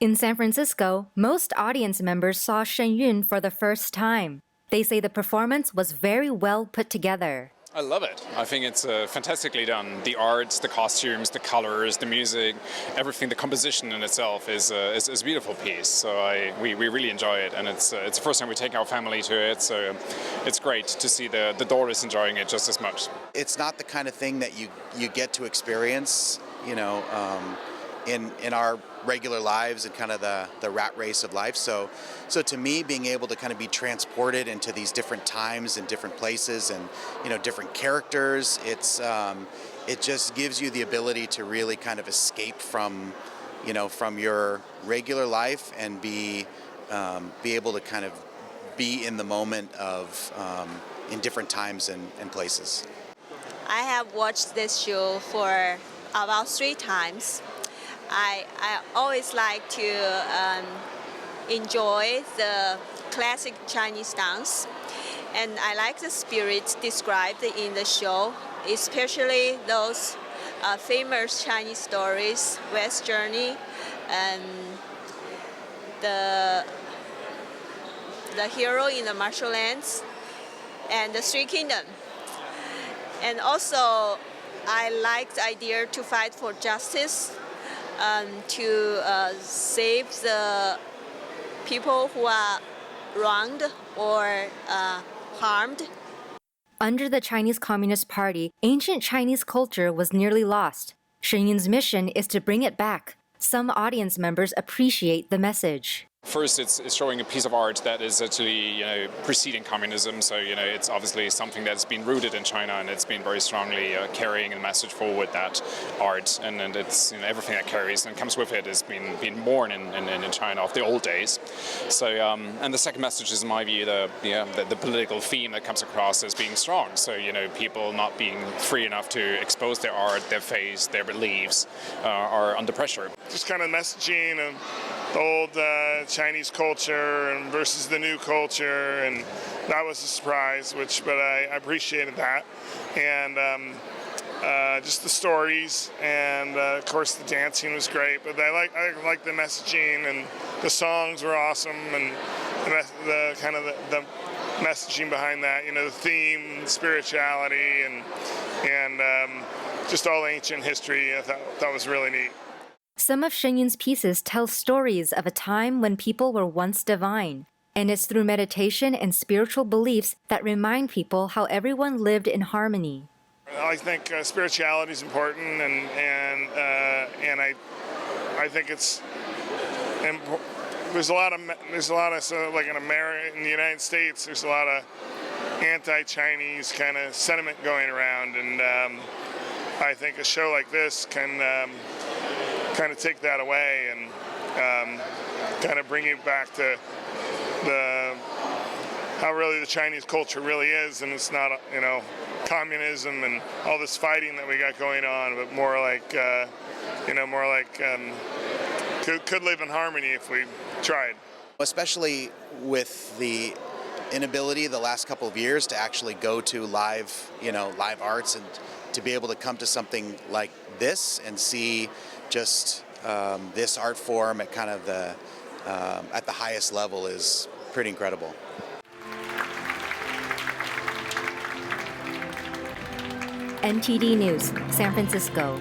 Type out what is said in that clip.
In San Francisco, most audience members saw Shen Yun for the first time. They say the performance was very well put together. I love it. I think it's fantastically done. The art, the costumes, the colors, the music, everything, the composition in itself is a beautiful piece. So we really enjoy it, and it's the first time we take our family to it. So it's great to see the daughters enjoying it just as much. It's not the kind of thing that you get to experience, in our regular lives and kind of the rat race of life. So to me, being able to kind of be transported into these different times and different places and different characters, it just gives you the ability to really kind of escape from your regular life and be able to kind of be in the moment of in different times and places. I have watched this show for about 3 times. I always like to enjoy the classic Chinese dance, and I like the spirit described in the show, especially those famous Chinese stories, West Journey, and the hero in the martial lands, and the Three Kingdoms. And also, I like the idea to fight for justice, to save the people who are wronged or harmed. Under the Chinese Communist Party, ancient Chinese culture was nearly lost. Shen Yun's mission is to bring it back. Some audience members appreciate the message. First, it's showing a piece of art that is actually, preceding communism. So, it's obviously something that's been rooted in China, and it's been very strongly carrying a message forward, that art, and it's everything that carries and comes with it has been born in China of the old days. So, and the second message is, in my view, the political theme that comes across as being strong. So, people not being free enough to expose their art, their faith, their beliefs are under pressure. Just kind of messaging of the old Chinese culture and versus the new culture, and that was a surprise, but I appreciated that, and just the stories, and of course the dancing was great. But I like the messaging, and the songs were awesome, and the kind of the messaging behind that, the theme, spirituality, and just all ancient history. I thought that was really neat. Some of Shen Yun's pieces tell stories of a time when people were once divine, and it's through meditation and spiritual beliefs that remind people how everyone lived in harmony. I think spirituality is important, and I think it's there's a lot of so like in America, in the United States, there's a lot of anti-Chinese kind of sentiment going around, and I think a show like this can kind of take that away and kind of bring you back to how really the Chinese culture really is, and it's not communism and all this fighting that we got going on, but more like could live in harmony if we tried. Especially with the inability the last couple of years to actually go to live arts, and to be able to come to something like this and see just this art form at kind of at the highest level is pretty incredible. NTD News, San Francisco.